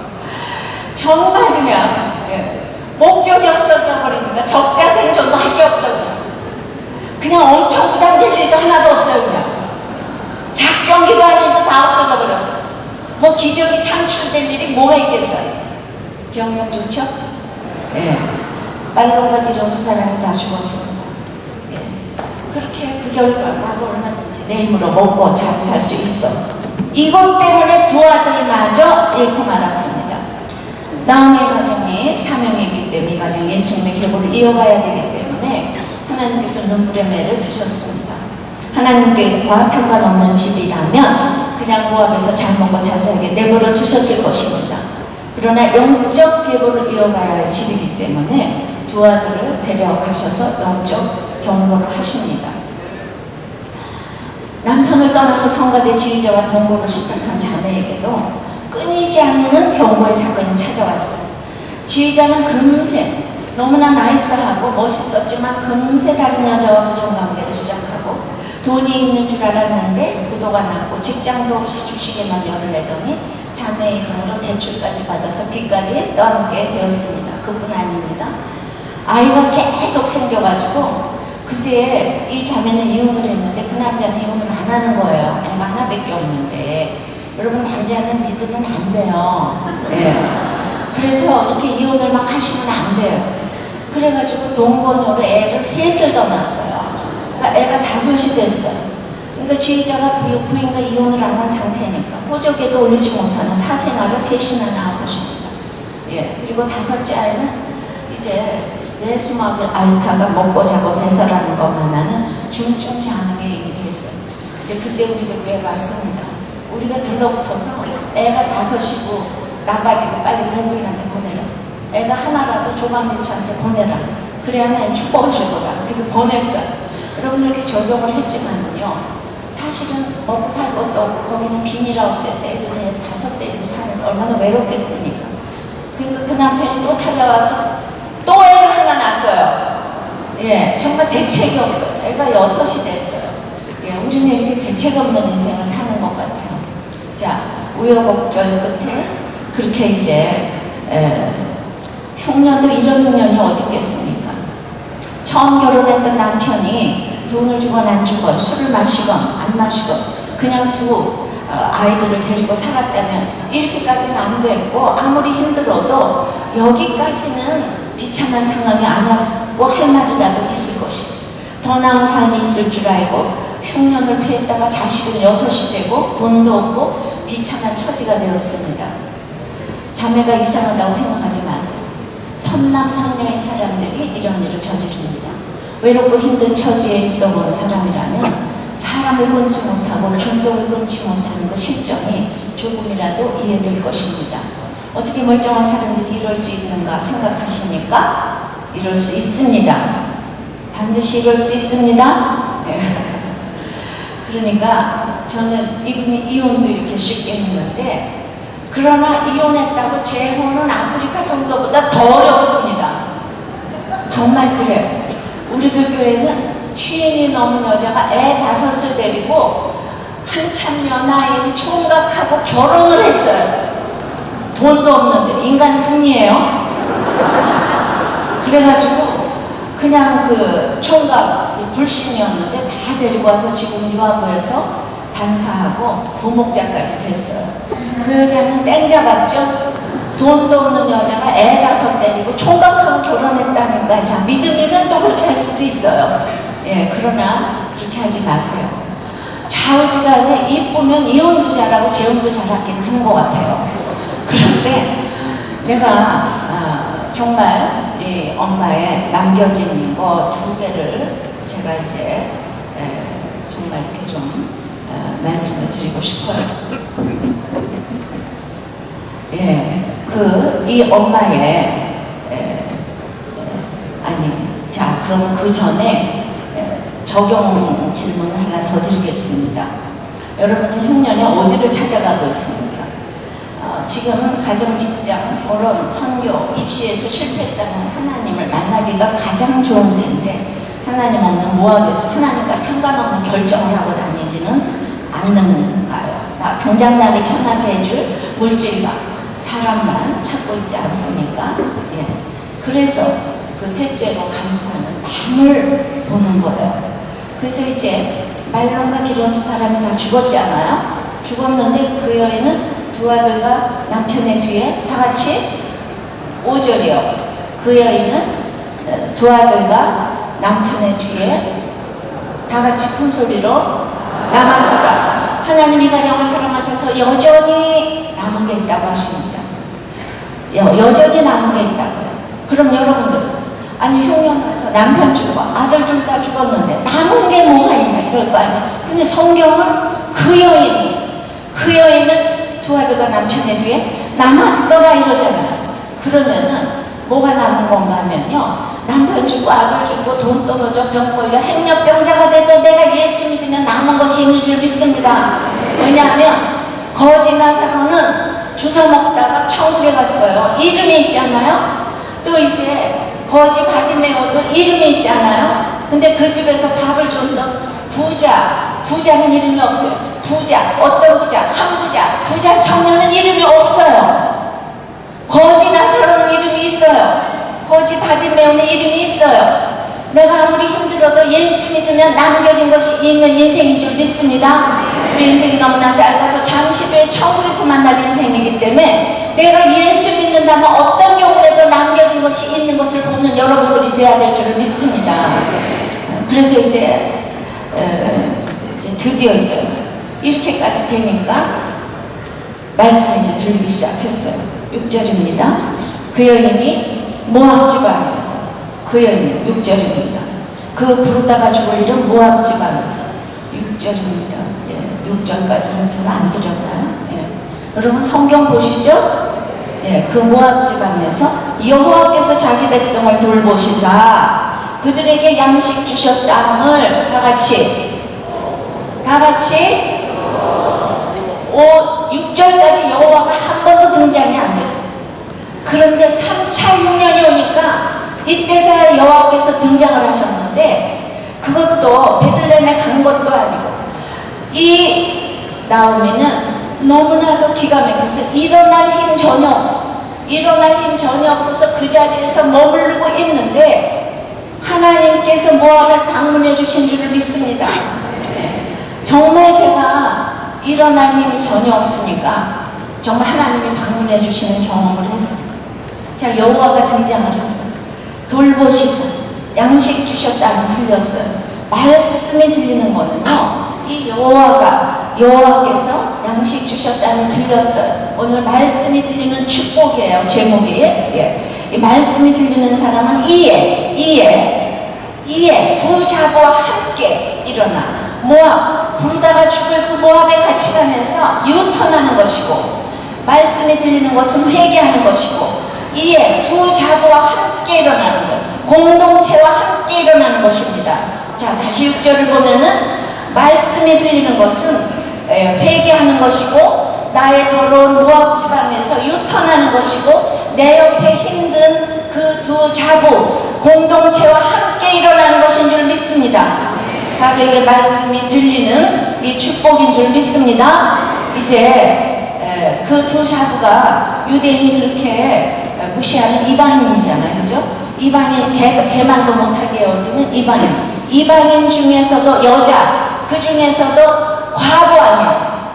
정말 그냥 목적이 없어져 버리니까 적자생존도 할 게 없어요. 그냥 엄청 부담될 일도 하나도 없어요. 그냥 작정기도 할 일도 다 없어져 버렸어요. 뭐 기적이 창출될 일이 뭐가 있겠어요? 기억력 좋죠? 말론과 기룡 두 사람이 다 죽었습니다. 그렇게 그 결과 나도 얼마든지 내 힘으로 먹고 잘 살 수 있어. 이것 때문에 두 아들마저 잃고 말았습니다. 나오미의 가정이 사명이 있기 때문에 이 가정 예수님의 계보를 이어가야 되기 때문에 하나님께서 눈물의 매를 드셨습니다. 하나님과 상관없는 집이라면 그냥 모압에서 잘 먹고 잘 살게 내버려 두셨을 것입니다. 그러나 영적 계보를 이어가야 할 집이기 때문에 두 아들을 데려가셔서 영적 경고를 하십니다. 남편을 떠나서 성가대 지휘자와 동거를 시작한 자매에게도 끊이지 않는 경고의 사건이 찾아왔어요. 지휘자는 금세 너무나 나이스하고 멋있었지만 금세 다른 여자와 부정관계를 시작하고 돈이 있는 줄 알았는데 부도가 났고 직장도 없이 주식에만 열을 내더니 자매의 돈으로 대출까지 받아서 빚까지 떠안게 되었습니다. 그뿐 아닙니다. 아이가 계속 생겨가지고 그새 이 자매는 이혼을 했는데 그 남자는 이혼을 안 하는 거예요. 애가 하나밖에 없는데 여러분 남자는 믿으면 안 돼요. 그래서 이렇게 이혼을 막 하시면 안 돼요. 그래가지고 동거녀로 애를 셋을 더 낳았어요. 그러니까 애가 5이 됐어요. 그러니까 지휘자가 부인과 이혼을 안 한 상태니까 호적에도 올리지 못하는 사생아를 3이나 낳은 것입니다. 그리고 5째 아이는 이제 뇌수막을 앓다가 먹고 자고 배설하는 것만 나는 중증 장애인이 됐어요. 이제 그때 우리도 꽤 왔습니다. 우리가 들러붙어서 애가 5이고 나발이고 빨리 외부인한테 보내라. 애가 하나라도 조방지처한테 보내라. 그래야 하나님 축복하실 거다. 그래서 보냈어요. 여러분들 이렇게 적용을 했지만요. 사실은 먹고 살 것도 없고 거기는 비닐하우스에서 애들 5 데리고 사는데 얼마나 외롭겠습니까? 그러니까 그 남편이 또 찾아와서 또 애를 하나 낳았어요. 예, 정말 대책이 없어요. 애가 6이 됐어요. 예, 우리는 이렇게 대책 없는 인생을 사는 것 같아요. 자, 우여곡절 끝에 그렇게 이제 흉년도 이런 흉년이 어디 있겠습니까? 처음 결혼했던 남편이 돈을 주건 안 주건 술을 마시건 안 마시건 그냥 두 아이들을 데리고 살았다면 이렇게까지는 안 됐고 아무리 힘들어도 여기까지는 비참한 상황이 안 왔고 할 말이라도 있을 것이고 더 나은 삶이 있을 줄 알고 흉년을 피했다가 자식은 6이 되고 돈도 없고 비참한 처지가 되었습니다. 자매가 이상하다고 생각하지 마세요. 선남선녀인 사람들이 이런 일을 저지릅니다. 외롭고 힘든 처지에 있어 본 사람이라면 사람을 끊지 못하고 중독을 끊지 못하는 그 실정이 조금이라도 이해될 것입니다. 어떻게 멀쩡한 사람들이 이럴 수 있는가 생각하십니까? 이럴 수 있습니다. 반드시 이럴 수 있습니다. 그러니까 저는 이분이 이혼도 이렇게 쉽게 했는데 그러나 이혼했다고 재혼은 아프리카 성도보다 더 어렵습니다. 정말 그래요. 우리들 교회는 50이 넘은 여자가 애 5을 데리고 한참 연하인 총각하고 결혼을 했어요. 돈도 없는데 인간 승리예요. 그래가지고 그냥 그 총각 불신이었는데 다 데리고 와서 지금 유아부에서 반사하고 부목자까지 됐어요. 그 여자는 땡자 같죠? 돈도 없는 여자가 애 5 데리고 총각하고 결혼했다니까. 자, 믿음이면 또 그렇게 할 수도 있어요. 예, 그러나 그렇게 하지 마세요. 좌우지간에 이쁘면 이혼도 잘하고 재혼도 잘하긴 하는 것 같아요. 그런데 내가 정말 이 엄마의 남겨진 거 2개를 제가 이제 정말 이렇게 좀 말씀을 드리고 싶어요. 예, 이 엄마의 자, 그럼 그 전에 적용 질문을 하나 더 드리겠습니다. 여러분은 흉년에 어디를 찾아가고 있습니까? 지금은 가정, 직장, 결혼, 선교, 입시에서 실패했다는 하나님을 만나기가 가장 좋은 때인데 하나님 없는 모압에서 하나님과 상관없는 결정을 하고 다니지는 않는가요? 당장 나를 편하게 해줄 물질과 사람만 찾고 있지 않습니까? 예. 그래서 그 셋째로 감사는 남을 보는 거예요. 그래서 이제 말론과 기론 2사람이 다 죽었잖아요. 죽었는데 그 여인은 2 아들과 남편의 뒤에 다 같이 5절이요. 그 여인은 2 아들과 남편의 뒤에 다 같이 큰 소리로 남았더라. 하나님이 가정을 사랑하셔서 여전히 남은 게 있다고 하십니다. 여전히 남은 게 있다고요. 그럼 여러분들 아니 흉년 와서 남편 죽고 아들 둘 다 죽었는데 남은 게 뭐가 있나 이럴 거 아니에요. 근데 성경은 그 여인은 2 아들과 남편의 뒤에 남았더라 이러잖아요. 그러면은 뭐가 남은 건가 하면요. 남편 죽고 아들 죽고 돈 떨어져 병 걸려 행렬병자가 돼도 내가 예수 믿으면 남은 것이 있는 줄 믿습니다. 왜냐하면 거지 나사로는 주워 먹다가 천국에 갔어요. 이름이 있잖아요. 또 이제 거지 바디메오도 이름이 있잖아요. 근데 그 집에서 밥을 줬던 부자는 이름이 없어요. 어떤 부자, 한 부자 청년은 이름이 없어요. 거지 나사로는 이름이 있어요. 거지 바디메오는 이름이 있어요. 내가 아무리 힘들어도 예수 믿으면 남겨진 것이 있는 인생인 줄 믿습니다. 우리 인생이 너무나 짧아서 잠시 후에 천국에서 만날 인생이기 때문에 내가 예수 믿는다면 어떤 경우에도 남겨진 것이 있는 것을 보는 여러분들이 되어야 될 줄 믿습니다. 그래서 이제 드디어 이제 이렇게까지 되니까 말씀이 이제 들리기 시작했어요. 6절입니다. 그 여인이 모압 지방에서 그 여인이 6절입니다. 그 부르다가 죽을 일은 모압 지방에서 6절입니다. 예, 6절까지는 저는 안 드렸나요? 예. 여러분 성경 보시죠? 예, 그 모압 지방에서 여호와께서 자기 백성을 돌보시사 그들에게 양식 주셨다함을 다 같이 6절까지 여호와가 한 번도 등장이 안 됐어요. 그런데 3차 흉년이 오니까 이때서야 여호와께서 등장을 하셨는데 왔는데 그것도 베들레헴에 간 것도 아니고 이 나오미는 너무나도 기가 막혀서 일어날 힘 전혀 없어. 일어날 힘 전혀 없어서 그 자리에서 머무르고 있는데 하나님께서 모압을 방문해 주신 줄을 믿습니다. 정말 제가 일어날 힘이 전혀 없으니까 정말 하나님이 방문해 주시는 경험을 했어요. 자, 여호와가 등장을 했어요. 돌보시사 양식 주셨다는 들렸어요. 말씀이 들리는 거는요, 이 여호와께서 양식 주셨다는 들렸어요. 오늘 말씀이 들리는 축복이에요. 제목이. 이 말씀이 들리는 사람은 이에 두 자부와 함께 일어나 모압, 부르다가 죽을 그 모압의 가치관에서 유턴하는 것이고, 말씀이 들리는 것은 회개하는 것이고, 이에 두 자부와 함께 일어나는 것, 공동체와 함께 일어나는 것입니다. 자, 다시 6절을 보면은 말씀이 들리는 것은 회개하는 것이고, 나의 더러운 모압 지방에서 유턴하는 것이고, 내 옆에 힘든 그 두 자부 공동체와 함께 일어나는 것인 줄 믿습니다. 바로 이게 말씀이 들리는 이 축복인 줄 믿습니다. 이제 그 두 자부가 유대인이 그렇게 무시하는 이방인이잖아요, 그죠? 이방인, 개만도 못하게 여기는 이방인 중에서도 여자, 그 중에서도 과부 아니야.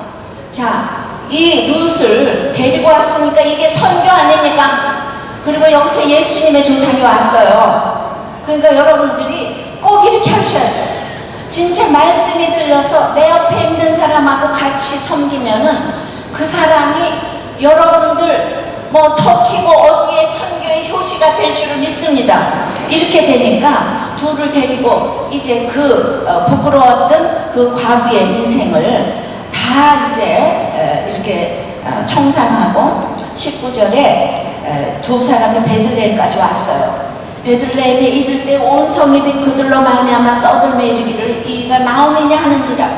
자, 이 룻을 데리고 왔으니까 이게 선교 아닙니까? 그리고 여기서 예수님의 조상이 왔어요. 그러니까 여러분들이 꼭 이렇게 하셔야 돼요. 진짜 말씀이 들려서 내 옆에 있는 사람하고 같이 섬기면은 그 사람이 여러분들 뭐 터키고 어디에 선교의 효시가 될 줄을 믿습니다. 이렇게 되니까 둘을 데리고 이제 그 부끄러웠던 그 과부의 인생을 다 이제 이렇게 청산하고 19절에 두 사람이 베들레헴까지 왔어요. 베들레헴에 이를 때 온 성이 그들로 말미암아 떠들며 이르기를 이가 나오미냐 하는지라.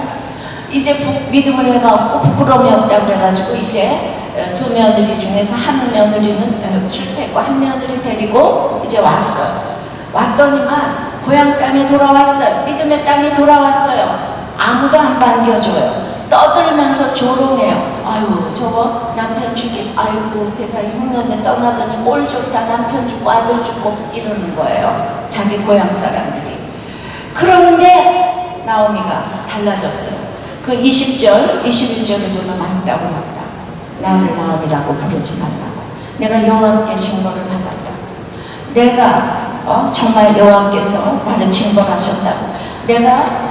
이제 믿음을 해가 없고 부끄러움이 없다 그래가지고 이제 두 며느리 중에서 한 며느리는 실패했고 한 며느리 데리고 이제 왔어요. 왔더니만 고향 땅에 돌아왔어요. 믿음의 땅에 돌아왔어요. 아무도 안 반겨줘요. 떠들면서 조롱해요. 아유, 저거 남편 죽이, 아이고 세상에 흉년에 떠나더니 꼴 좋다, 남편 죽고 아들 죽고 이러는 거예요. 자기 고향 사람들이. 그런데 나오미가 달라졌어요. 그 20절, 21절에 보면 맞다고. 나를 나오미라고 부르지 말라고. 내가 여호와께 징벌을 받았다고. 내가 정말 여호와께서 나를 징벌하셨다고. 내가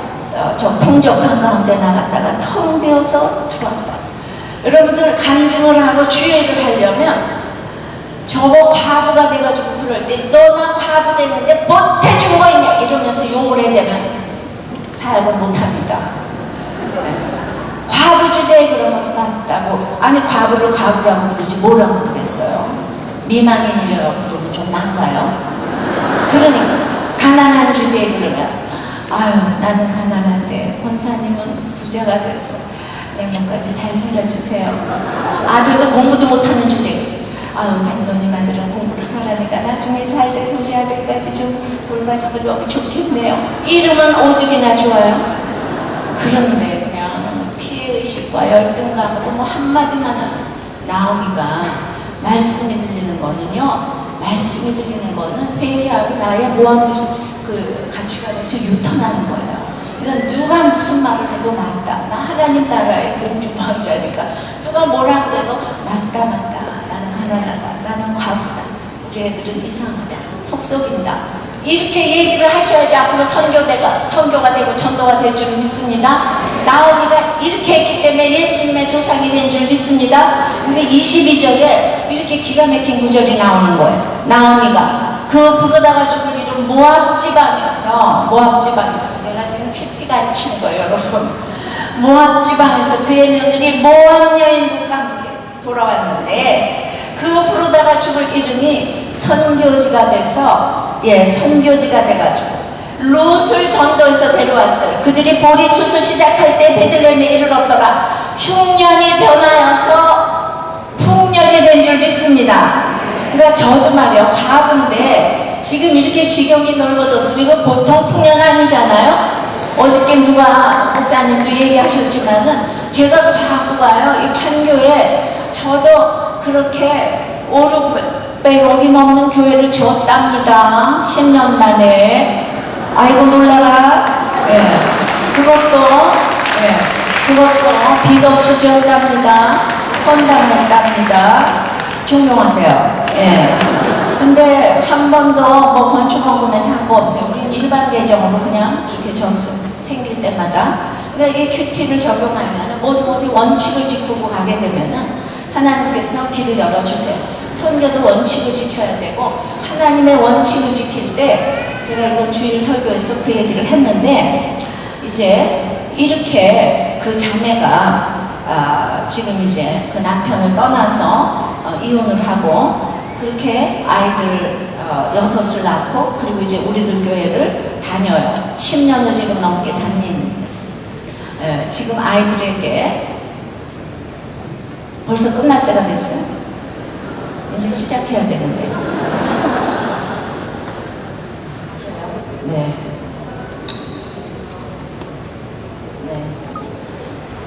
저 풍족한 가운데 나갔다가 텅 비어서 들어왔다. 여러분들 간증을 하고 주의를 하려면 저거 과부가 돼가지고 그럴 때 너 나 과부 됐는데 못해준 거 있냐 이러면서 욕을 해대면 사역을 못합니다. 과부 주제에 그러면 맞다고. 아니 과부를 과부라고 부르지 뭐라고 부르겠어요. 미망인이라고 부르면 좀 난가요. 그러니까 가난한 주제에 그러면 아유 나는 가난한데 권사님은 부자가 돼서 내 몸까지 잘 살려주세요. 아들도 공부도 못하는 주제. 아유 장로님 아들은 공부를 잘하니까 나중에 잘 돼서 우리 아들까지 좀 돌봐주고 너무 좋겠네요. 이름은 오죽이나 좋아요. 그런데 그냥 피해의식과 열등감으로 뭐 한마디만 하면 나오미가 말씀이 들리는 거는요. 말씀이 들리는 거는 회개하고 나의 모함 그 가치관에서 유턴하는 거예요. 그러니까 누가 무슨 말을 해도 맞다. 나 하나님 나라의 공주 왕자니까 누가 뭐라 그래도 맞다. 나는 가난하다. 나는 과부다. 우리 애들은 이상하다. 속썩인다. 이렇게 얘기를 하셔야지 앞으로 선교가 되고 전도가 될 줄 믿습니다. 나오미가 이렇게 했기 때문에 예수님의 조상이 된 줄 믿습니다. 그러니까 22절에 이렇게 기가 막힌 구절이 나오는 거예요. 나오미가 그 부르다가 죽을 이름 모압 지방에서 제가 지금 큐티 가르치는 거예요, 여러분. 모압 지방에서 그의 며느리 모압 여인들과 함께 돌아왔는데 그 부르다가 죽을 이름이 선교지가 돼서 선교지가 돼가지고 룻을 전도해서 데려왔어요. 그들이 보리추수 시작할 때 베들레헴에 이르렀더라. 흉년이 변하여서 풍년이 된 줄 믿습니다. 그러니까 저도 말이요 과부인데 지금 이렇게 지경이 넓어졌으면 이거 보통 풍년 아니잖아요. 어저께 누가 목사님도 얘기하셨지만은 제가 봐봐요. 이 판교에 저도 그렇게 500억이 넘는 교회를 지었답니다. 10년 만에. 아이고 놀라라. 예. 그것도 빚 없이 지었답니다. 헌당했답니다. 존경하세요. 예. 근데 한 번도 뭐 건축원금에 산 거 없어요. 우리는 일반 계정으로 그냥 이렇게 줬어요. 생길 때마다. 그러니까 이 큐티를 적용하면 모든 것에 원칙을 지키고 가게 되면은 하나님께서 길을 열어주세요. 선교도 원칙을 지켜야 되고 하나님의 원칙을 지킬 때 제가 이번 주일 설교에서 그 얘기를 했는데 이제 이렇게 그 자매가 지금 이제 그 남편을 떠나서 이혼을 하고 그렇게 아이들 6을 낳고 그리고 이제 우리들 교회를 다녀요. 10년을 지금 넘게 다닌 지금 아이들에게 벌써 끝날 때가 됐어요. 이제 시작해야 되는데. 네. 네.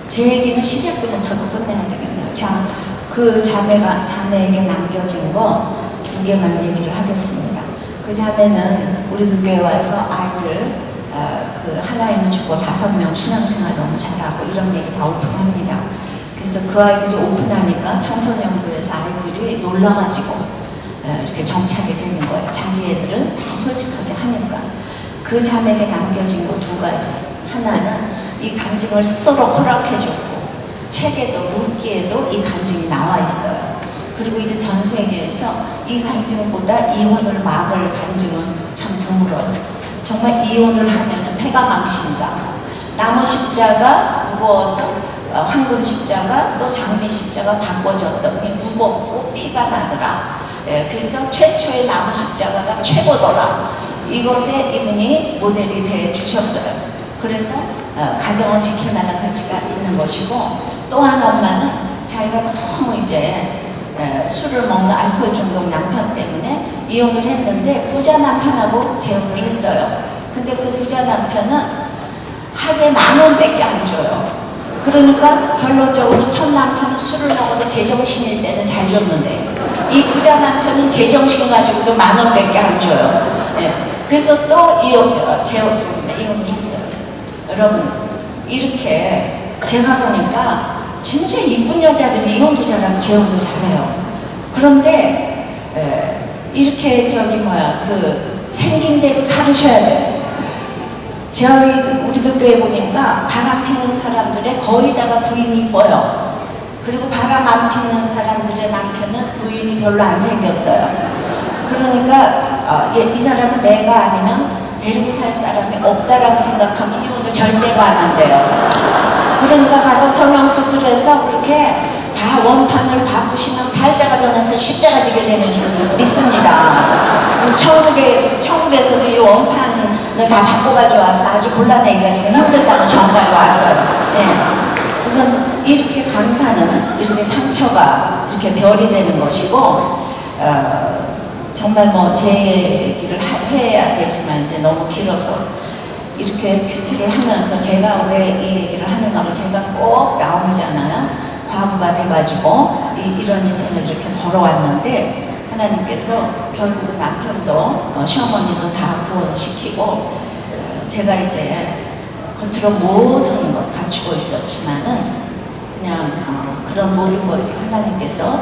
제 얘기는 시작도 못하고 끝내야 되겠네요. 자, 그 자매에게 남겨진 거 2개만 얘기를 하겠습니다. 그 자매는 우리들 교회 와서 아이들 그 하나님을 주고 5명 신앙생활 너무 잘하고 이런 얘기 다 오픈합니다. 그래서 그 아이들이 오픈하니까 청소년부에서 아이들이 놀라가지고 이렇게 정착이 되는 거예요. 자기 애들은 다 솔직하게 하니까. 그 자매에게 남겨진 거 2가지. 하나는 이 간증을 쓰도록 허락해줬고 책에도 룻기에도 이 간증이 나와 있어요. 그리고 이제 전 세계에서 이 간증보다 이혼을 막을 간증은 참 드물어요. 정말 이혼을 하면은 폐가 망신다. 나무 십자가 무거워서 황금 십자가 또 장미 십자가 바꿔졌더니 무겁고 피가 나더라. 그래서 최초의 나무 십자가가 최고더라. 이것에 이분이 모델이 돼 주셨어요. 그래서 가정을 지켜나갈 가치가 있는 것이고 또 한 엄마는 자기가 너무 이제 술을 먹는 알코올 중독 남편 때문에 이혼을 했는데 부자 남편하고 재혼을 했어요. 근데 그 부자 남편은 하루에 10,000원밖에 안 줘요. 그러니까 결론적으로 첫 남편은 술을 먹어도 제정신일 때는 잘 줬는데 이 부자 남편은 제정신 가지고도 10,000원밖에 안 줘요. 그래서 또 이혼을 했어요. 여러분 이렇게 제가 보니까 진짜 이쁜 여자들이 이혼도 잘하고 재혼도 잘해요. 그런데 이렇게 그 생긴 대로 살으셔야 돼요. 우리도 교회 보니까 바람 피는 사람들의 거의 다가 부인이 이뻐요. 그리고 바람 안 피는 사람들의 남편은 부인이 별로 안 생겼어요. 그러니까 이 사람은 내가 아니면 데리고 살 사람이 없다라고 생각하면 이혼을 절대가 안 한대요. 그러니까 가서 성형수술해서 그렇게 다 원판을 바꾸시면 팔자가 변해서 십자가 지게 되는 줄 믿습니다. 그래서 천국에서도 이 원판을 다 바꿔가지고 와서 아주 곤란하기가 지금 힘들다고 전가에 왔어요. 그래서 이렇게 강사는 이렇게 상처가 이렇게 별이 되는 것이고 정말 뭐 제 얘기를 해야 되지만 이제 너무 길어서 이렇게 큐티를 하면서 제가 왜 이 얘기를 하는가를 제가 꼭 나오잖아요. 과부가 돼가지고 이런 인생을 이렇게 걸어왔는데 하나님께서 결국 남편도 시어머니도 다 구원시키고 제가 이제 겉으로 모든 걸 갖추고 있었지만은 그냥 그런 모든 것들 하나님께서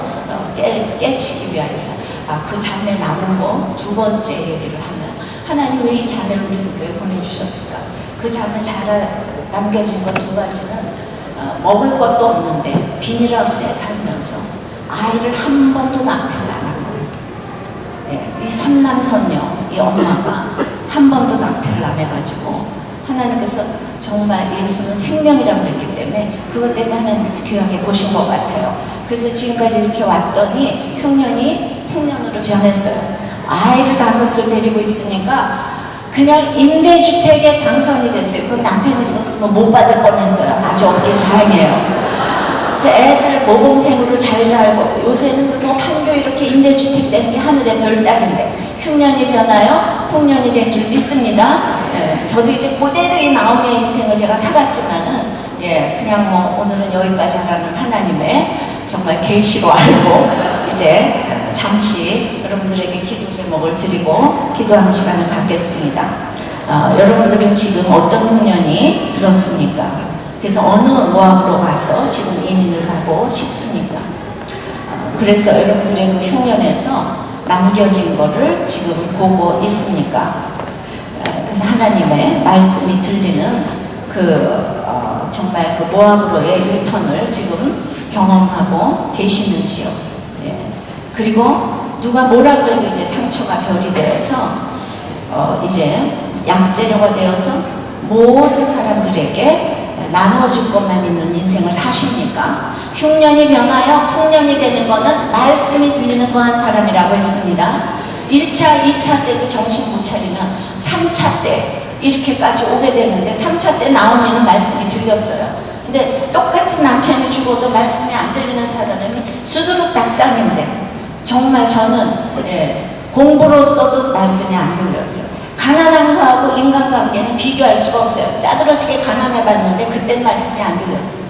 깨치기 위해서 그 자매 나보고 2번째 얘기를 하면 하나님 왜 이 자매를 우리 교회에 보내주셨을까? 그 자매 남겨진 것 2가지는 먹을 것도 없는데 비닐하우스에 살면서 아이를 한 번도 낙태를 안 한 거예요. 이 선남선녀 이 엄마가 한 번도 낙태를 안 해가지고 하나님께서 정말 예수는 생명이라고 그랬기 때문에 그것 때문에 하나님께서 귀하게 보신 것 같아요. 그래서 지금까지 이렇게 왔더니 흉년이 풍년으로 변했어요. 아이를 5을 데리고 있으니까 그냥 임대주택에 당선이 됐어요. 그 남편이 있었으면 못 받을 뻔했어요. 아주 없길 다행이에요. 그래서 애들 모범생으로 잘 자고 요새는 뭐 판교 이렇게 임대주택 되는 게 하늘의 별 따기인데 흉년이 변하여 풍년이 된 줄 믿습니다. 예, 저도 이제 그대로의 나오미의 인생을 제가 살았지만은 예, 그냥 뭐 오늘은 여기까지 하라는 하나님의 정말 계시로 알고 이제 잠시 여러분들에게 기도 제목을 드리고 기도하는 시간을 갖겠습니다. 여러분들은 지금 어떤 흉년이 들었습니까? 그래서 어느 모압으로 가서 지금 이민을 하고 싶습니까? 그래서 여러분들의 그 흉년에서 남겨진 거를 지금 보고 있습니까? 그래서 하나님의 말씀이 들리는 정말 그 모압으로의 유턴을 지금 경험하고 계시는지요? 예. 그리고 누가 뭐라 그래도 이제 상처가 별이 되어서 이제 약재료가 되어서 모든 사람들에게 나눠줄 것만 있는 인생을 사십니까? 흉년이 변하여 풍년이 되는 것은 말씀이 들리는 거한 사람이라고 했습니다. 1차, 2차 때도 정신 못 차리면 3차 때 이렇게까지 오게 되는데 3차 때 나오면 말씀이 들렸어요. 근데 똑같은 남편이 죽어도 말씀이 안 들리는 사람이 수두룩 닭상인데 정말 저는 공부로서도 말씀이 안 들려요. 가난한 거하고 인간관계는 비교할 수가 없어요. 짜들어지게 가난해봤는데 그땐 말씀이 안 들렸어요.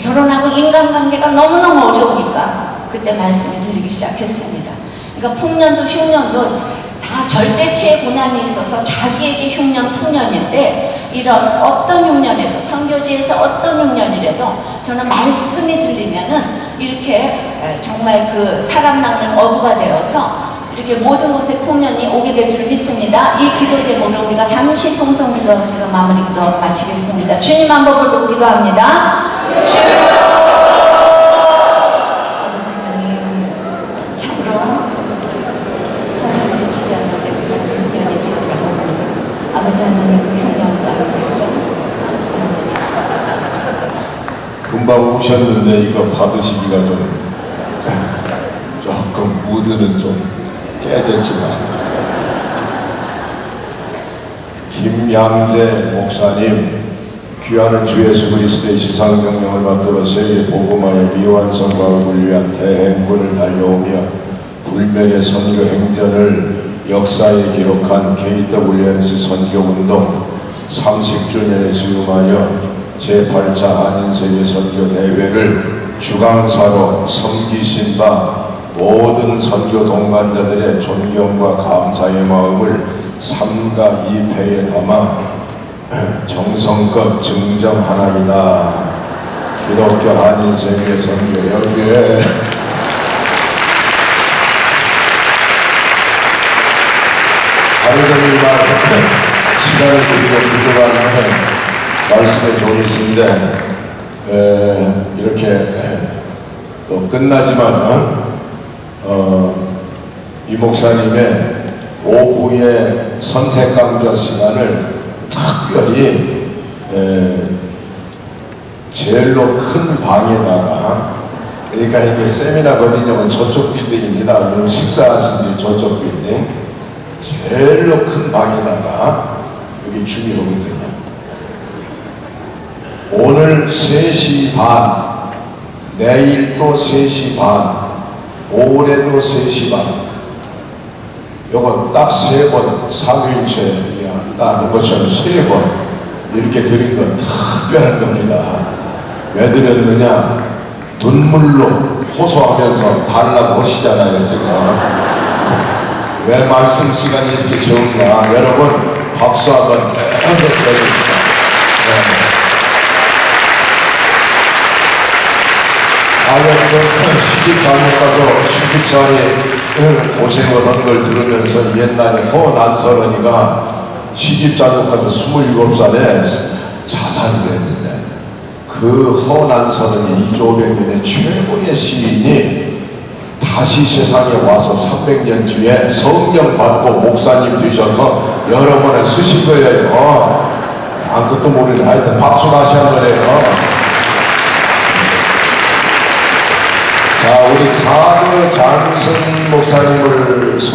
결혼하고 인간관계가 너무너무 어려우니까 그때 말씀이 들리기 시작했습니다. 그러니까 풍년도 흉년도 다 절대치의 고난이 있어서 자기에게 흉년, 풍년인데 이런 어떤 흉년에도 선교지에서 어떤 흉년이라도 저는 말씀이 들리면은 이렇게 정말 그 사람 낳는 어부가 되어서 이렇게 모든 곳에 풍년이 오게 될 줄 믿습니다. 이 기도 제목으로 우리가 잠시 통성 기도하고 제가 마무리 기도 마치겠습니다. 주님 한 번 부르고 기도합니다. 주여! 아버지 하나님, 참으로 사사들이 치료하는데 흉년이 되었다고 아버지 하나님 그 흉년 가운데서 아버지 하나님 금방 오셨는데 이거 받으시기가 조금 무드는 좀 깨졌지만 김양재 목사님 귀하는 주 예수 그리스도의 지상명령을 받들어 세계 복음화의 미완성과 복을 위한 대행군을 달려오며 불멸의 선교 행전을 역사에 기록한 KWMC 선교운동 30주년에 즈음하여 제8차 한인세계 선교대회를 주강사로 섬기신 바 모든 선교 동반자들의 존경과 감사의 마음을 삼가 이패에 담아 정성껏 증정하나이다. 기독교 한인세계 선교협의회 하루 종일 시간을 드리고 기도하는 말씀에 종이신데 이렇게 또 끝나지만 이 목사님의 오후의 선택강좌 시간을 특별히 제일로 큰 방에다가 그러니까 이게 세미나가 어디냐면 저쪽 빌딩입니다. 여러분 식사하신 뒤 저쪽 빌딩 제일로 큰 방에다가 여기 주기로거든요. 오늘 3시 반, 내일 또 3시 반, 올해도 3시 반. 요거 딱 3번, 3일째 나는 것처럼 3번 이렇게 드린 건 특별한 겁니다. 왜 드렸느냐? 눈물로 호소하면서 달라보시잖아요, 지금. 왜 말씀 시간이 이렇게 적은가? 여러분, 박수 한번 쳐주십시오. 시집 잘못 가서 시집살이 고생을 한 걸 들으면서 옛날에 허난설언이가 시집 잘못 가서 27살에 자살을 했는데 그 허난설언이 이조백년의 최고의 시인이 다시 세상에 와서 300년 뒤에 성령 받고 목사님 되셔서 여러분을 쓰신 거예요. 아무것도 모르는 하여튼 박수 다시 한 거예요. 자, 우리 가드 장승 목사님을